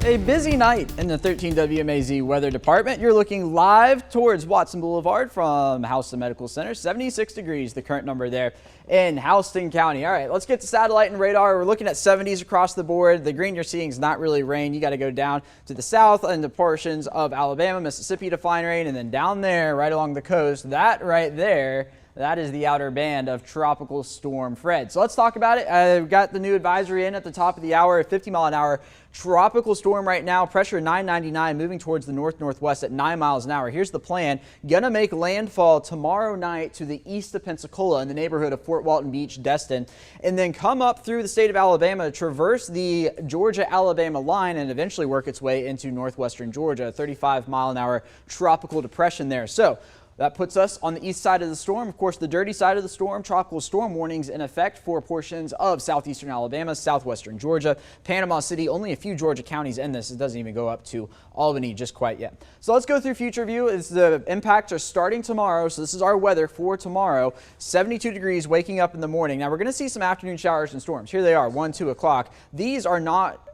A busy night in the 13 WMAZ weather department. You're looking live towards Watson Boulevard from Houston Medical Center. 76 degrees, the current number there in Houston County. All right, let's get to satellite and radar. We're looking at 70s across the board. The green you're seeing is not really rain. You got to go down to the south and the portions of Alabama, Mississippi to find rain, and then down there right along the coast, that right there, that is the outer band of Tropical Storm Fred. So let's talk about it. I've got the new advisory in at the top of the hour, 50 mile an hour tropical storm right now. Pressure 999, moving towards the north-northwest at 9 miles an hour. Here's the plan. Gonna make landfall tomorrow night to the east of Pensacola in the neighborhood of Fort Walton Beach, Destin, and then come up through the state of Alabama, traverse the Georgia-Alabama line, and eventually work its way into northwestern Georgia. 35 mile an hour tropical depression there. So that puts us on the east side of the storm. Of course, the dirty side of the storm, tropical storm warnings in effect for portions of southeastern Alabama, southwestern Georgia, Panama City, only a few Georgia counties in this. It doesn't even go up to Albany just quite yet. So let's go through future view. As the impacts are starting tomorrow, so this is our weather for tomorrow. 72 degrees waking up in the morning. Now we're going to see some afternoon showers and storms. Here they are, 1, 2 o'clock. These are not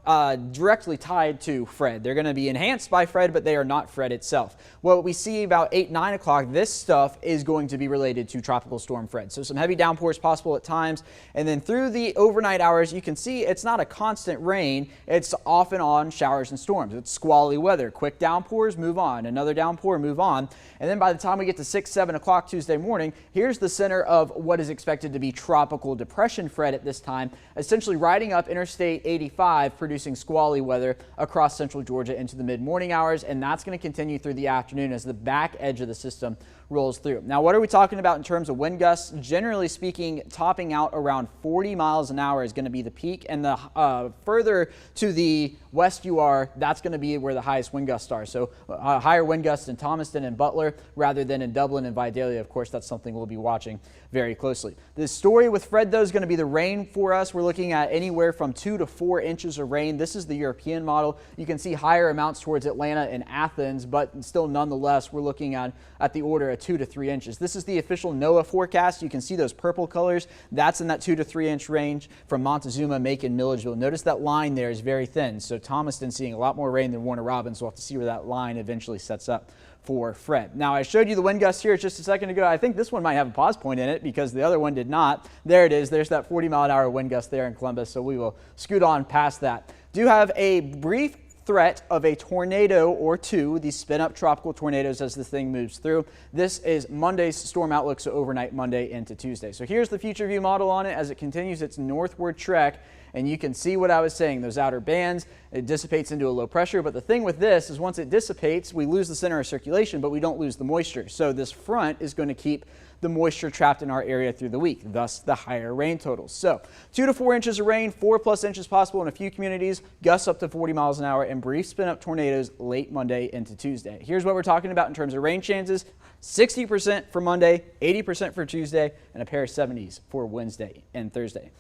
directly tied to Fred. They're going to be enhanced by Fred, but they are not Fred itself. What we see about 8, 9 o'clock, this stuff is going to be related to Tropical Storm Fred. So some heavy downpours possible at times. And then through the overnight hours, you can see it's not a constant rain. It's off and on showers and storms. It's squally weather. Quick downpours, move on. Another downpour, move on. And then by the time we get to 6, 7 o'clock Tuesday morning, here's the center of what is expected to be Tropical Depression Fred at this time, essentially riding up Interstate 85, producing squally weather across central Georgia into the mid-morning hours, and that's going to continue through the afternoon as the back edge of the system rolls through. Now, what are we talking about in terms of wind gusts? Generally speaking, topping out around 40 miles an hour is going to be the peak, and the further to the west you are, that's going to be where the highest wind gusts are. So higher wind gusts in Thomaston and Butler rather than in Dublin and Vidalia. Of course, that's something we'll be watching very closely. The story with Fred, though, is going to be the rain for us. We're looking at anywhere from 2 to 4 inches of rain. This is the European model. You can see higher amounts towards Atlanta and Athens, but still nonetheless, we're looking at the order of 2 to 3 inches. This is the official NOAA forecast. You can see those purple colors. That's in that 2 to 3 inch range from Montezuma, Macon, Milledgeville. Notice that line there is very thin. So Thomaston seeing a lot more rain than Warner Robins. We'll have to see where that line eventually sets up for Fred. Now, I showed you the wind gusts here just a second ago. I think this one might have a pause point in it because the other one did not. There it is. There's that 40 mile an hour wind gust there in Columbus. So we will scoot on past that. Do have a brief threat of a tornado or two, these spin up tropical tornadoes as this thing moves through. This is Monday's storm outlook, so overnight Monday into Tuesday. So here's the future view model on it as it continues its northward trek. And you can see what I was saying, those outer bands, it dissipates into a low pressure. But the thing with this is once it dissipates, we lose the center of circulation, but we don't lose the moisture. So this front is going to keep the moisture trapped in our area through the week, thus the higher rain totals. So 2 to 4 inches of rain, 4+ inches possible in a few communities, gusts up to 40 miles an hour, and brief spin up tornadoes late Monday into Tuesday. Here's what we're talking about in terms of rain chances: 60% for Monday, 80% for Tuesday, and a pair of 70s for Wednesday and Thursday.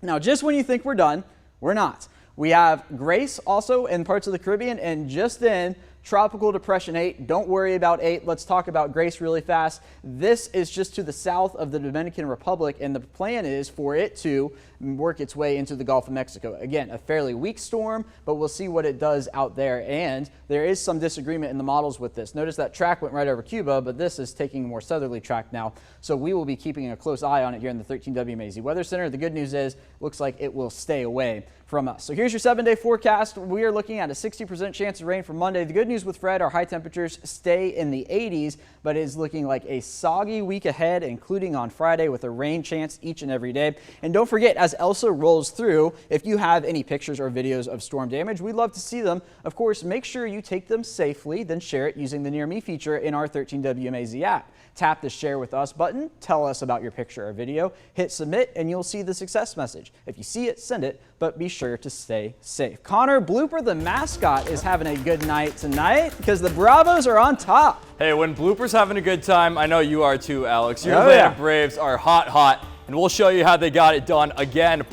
Now, just when you think we're done, we're not. We have Grace also in parts of the Caribbean, and just in Tropical Depression 8. Don't worry about 8. Let's talk about Grace really fast. This is just to the south of the Dominican Republic, and the plan is for it to work its way into the Gulf of Mexico. Again, a fairly weak storm, but we'll see what it does out there. And there is some disagreement in the models with this. Notice that track went right over Cuba, but this is taking a more southerly track now. So we will be keeping a close eye on it here in the 13 WMAZ Weather Center. The good news is, looks like it will stay away from us. So here's your 7-day forecast. We are looking at a 60% chance of rain for Monday. The good news with Fred, our high temperatures stay in the 80s, but it is looking like a soggy week ahead, including on Friday with a rain chance each and every day. And don't forget, as Elsa rolls through, if you have any pictures or videos of storm damage, we'd love to see them. Of course, make sure you take them safely, then share it using the Near Me feature in our 13 WMAZ app. Tap the Share With Us button, tell us about your picture or video, hit submit, and you'll see the success message. If you see it, send it, but be sure to stay safe. Connor, Blooper the mascot is having a good night tonight because the Bravos are on top. Hey, when Blooper's having a good time, I know you are too, Alex. Your Atlanta Braves are hot, and we'll show you how they got it done again.